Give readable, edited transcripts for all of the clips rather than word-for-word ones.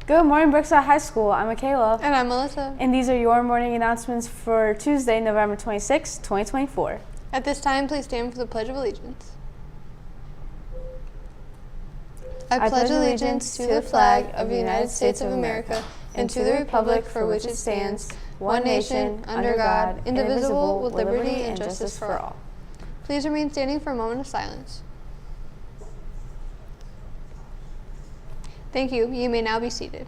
Good morning, Brookside High School. I'm Mikayla. And I'm Alissa. And these are your morning announcements for Tuesday, November 26, 2024. At this time, please stand for the Pledge of Allegiance. I pledge allegiance to the flag of the United States of America and to the republic for which it stands, one nation, under God, indivisible, with liberty and justice for all. Please remain standing for a moment of silence. Thank you. You may now be seated.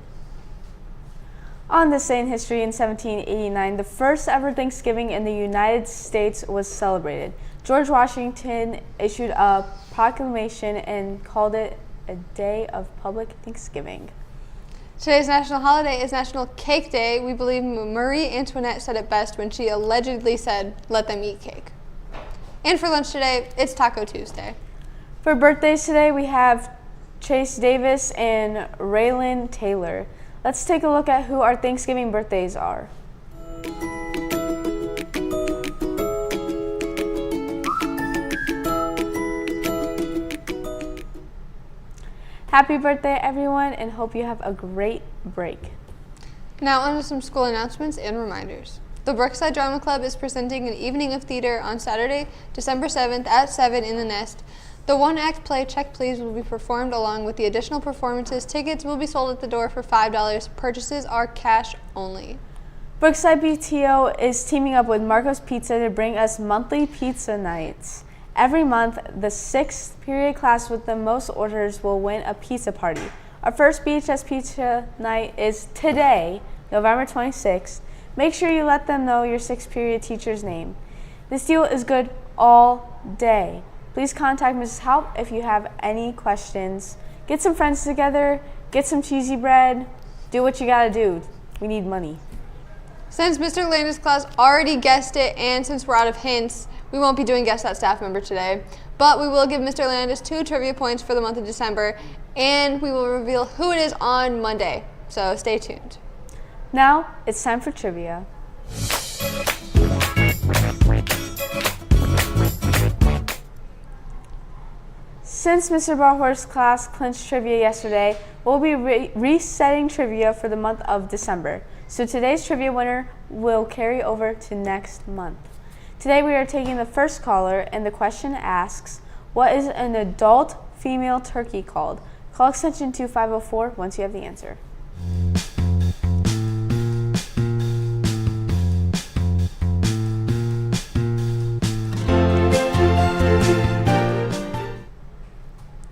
On this day in history, in 1789, the first ever Thanksgiving in the United States was celebrated. George Washington issued a proclamation and called it a day of public Thanksgiving. Today's national holiday is National Cake Day. We believe Marie Antoinette said it best when she allegedly said, "Let them eat cake." And for lunch today, it's Taco Tuesday. For birthdays today, we have Chase Davis and Raylan Taylor. Let's take a look at who our Thanksgiving birthdays are. Happy birthday, everyone, and hope you have a great break. Now on to some school announcements and reminders. The Brookside Drama Club is presenting an evening of theater on Saturday, December 7th at 7 in the Nest. The one-act play, Check Please, will be performed along with the additional performances. Tickets will be sold at the door for $5. Purchases are cash only. Brookside PTO is teaming up with Marco's Pizza to bring us monthly pizza nights. Every month, the 6th period class with the most orders will win a pizza party. Our first BHS Pizza Night is today, November 26th. Make sure you let them know your 6th period teacher's name. This deal is good all day. Please contact Mrs. Halp if you have any questions. Get some friends together, get some cheesy bread, do what you gotta do. We need money. Since Mr. Landis' class already guessed it, and since we're out of hints, we won't be doing Guess That Staff Member today. But we will give Mr. Landis 2 trivia points for the month of December, and we will reveal who it is on Monday. So stay tuned. Now, it's time for trivia. Since Mr. Barhorst's class clinched trivia yesterday, we'll be resetting trivia for the month of December. So today's trivia winner will carry over to next month. Today we are taking the first caller, and the question asks, what is an adult female turkey called? Call extension 2504 once you have the answer.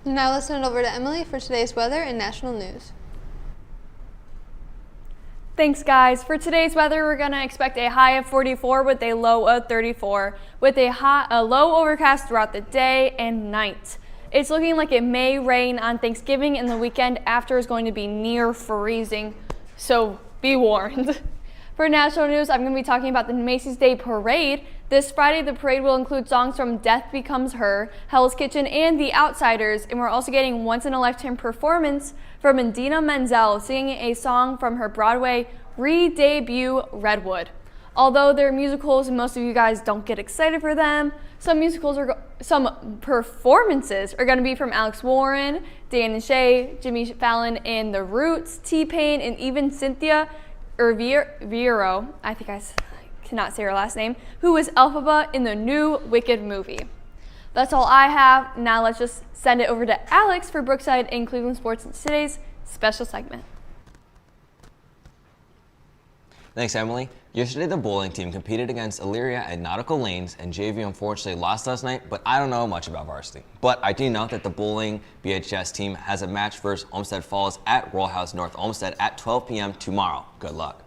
Now let's send it over to Emily for today's weather and national news. Thanks, guys. For today's weather, we're going to expect a high of 44 with a low of 34, with a low overcast throughout the day and night. It's looking like it may rain on Thanksgiving, and the weekend after is going to be near freezing, so be warned. For national news, I'm going to be talking about the Macy's Day Parade. This Friday, the parade will include songs from Death Becomes Her, Hell's Kitchen, and The Outsiders, and we're also getting once-in-a-lifetime performance from Idina Menzel singing a song from her Broadway re-debut, Redwood. Although they're musicals and most of you guys don't get excited for them, some performances are going to be from Alex Warren, Dan and Shay, Jimmy Fallon and The Roots, T-Pain, and even Cynthia Erivo, I think I cannot say her last name, who is Elphaba in the new Wicked movie. That's all I have. Now let's just send it over to Alex for Brookside and Cleveland Sports in today's special segment. Thanks, Emily. Yesterday, the bowling team competed against Elyria at Nautical Lanes, and JV unfortunately lost last night, but I don't know much about varsity. But I do know that the bowling BHS team has a match versus Olmsted Falls at Royal House North Olmsted at 12 p.m. tomorrow. Good luck.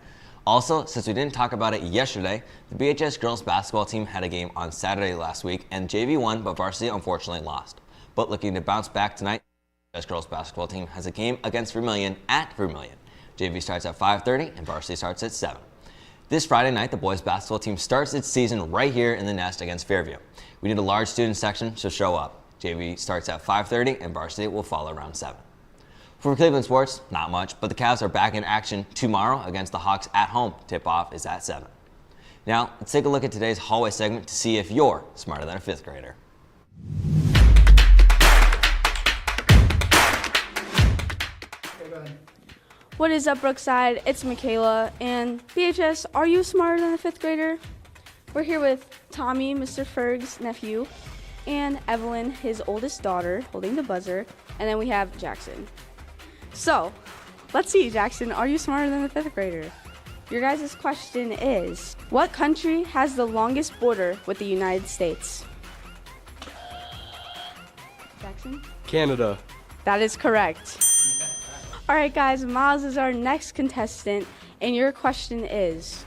Also, since we didn't talk about it yesterday, the BHS girls basketball team had a game on Saturday last week, and JV won, but varsity unfortunately lost. But looking to bounce back tonight, the BHS girls basketball team has a game against Vermilion at Vermilion. JV starts at 5:30 and varsity starts at 7. This Friday night, the boys basketball team starts its season right here in the Nest against Fairview. We need a large student section, so show up. JV starts at 5:30 and varsity will follow around 7. For Cleveland sports, not much, but the Cavs are back in action tomorrow against the Hawks at home. Tip-off is at 7. Now, let's take a look at today's hallway segment to see if you're smarter than a 5th grader. What is up, Brookside? It's Mikayla, and BHS, are you smarter than a 5th grader? We're here with Tommy, Mr. Ferg's nephew, and Evelyn, his oldest daughter, holding the buzzer, and then we have Jackson. So, let's see, Jackson, are you smarter than a 5th grader? Your guys' question is, what country has the longest border with the United States? Jackson? Canada. That is correct. All right, guys, Miles is our next contestant, and your question is,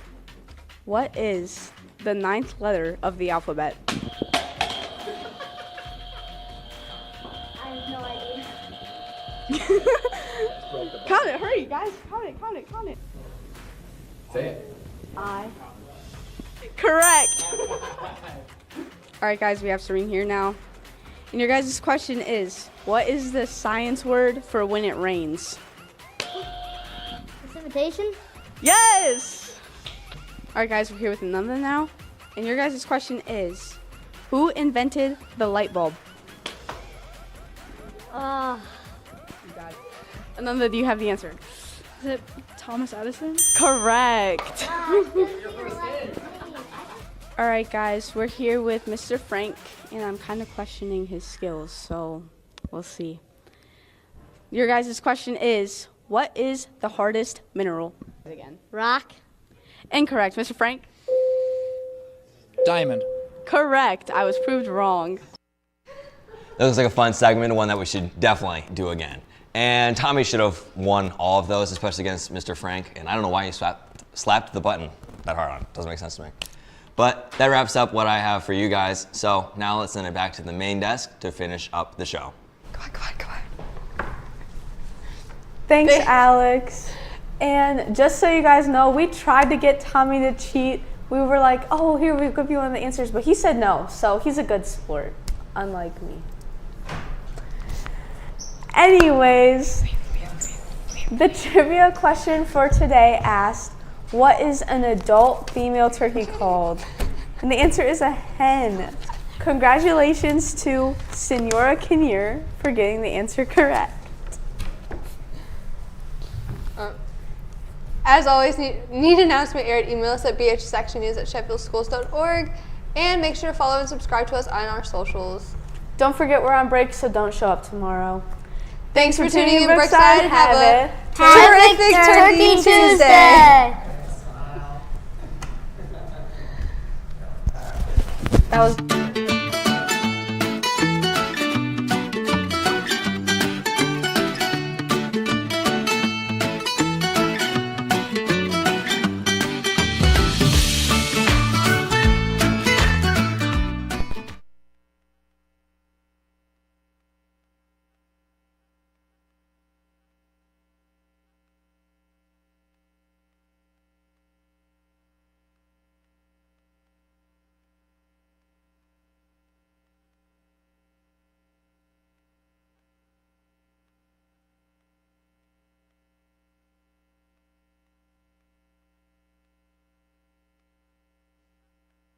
what is the 9th letter of the alphabet? I have no idea. Count it, hurry, guys, count it. Say it. I. Correct. All right, guys, we have Serene here now. And your guys' question is, what is the science word for when it rains? Precipitation? Yes! All right, guys, we're here with Ananda now. And your guys' question is, who invented the light bulb? You got it. Ananda, do you have the answer? Is it Thomas Edison? Correct. All right, guys, we're here with Mr. Frank, and I'm kind of questioning his skills, so we'll see. Your guys' question is, what is the hardest mineral? Again. Rock? Incorrect. Mr. Frank? Diamond. Correct. I was proved wrong. That looks like a fun segment, one that we should definitely do again. And Tommy should have won all of those, especially against Mr. Frank. And I don't know why he slapped the button that hard on. Doesn't make sense to me. But that wraps up what I have for you guys. So now let's send it back to the main desk to finish up the show. Come on. Thanks, Alex. And just so you guys know, we tried to get Tommy to cheat. We were like, oh, here, we'll give you one of the answers. But he said no, so he's a good sport, unlike me. Anyways, the trivia question for today asked, what is an adult female turkey called? And the answer is a hen. Congratulations to Senora Kinnear for getting the answer correct. As always, need announcement aired, email us at bhsactionnews@sheffieldschools.org, and make sure to follow and subscribe to us on our socials. Don't forget we're on break, so don't show up tomorrow. Thanks for tuning in, Brookside. Have a Terrific Turkey Tuesday! That was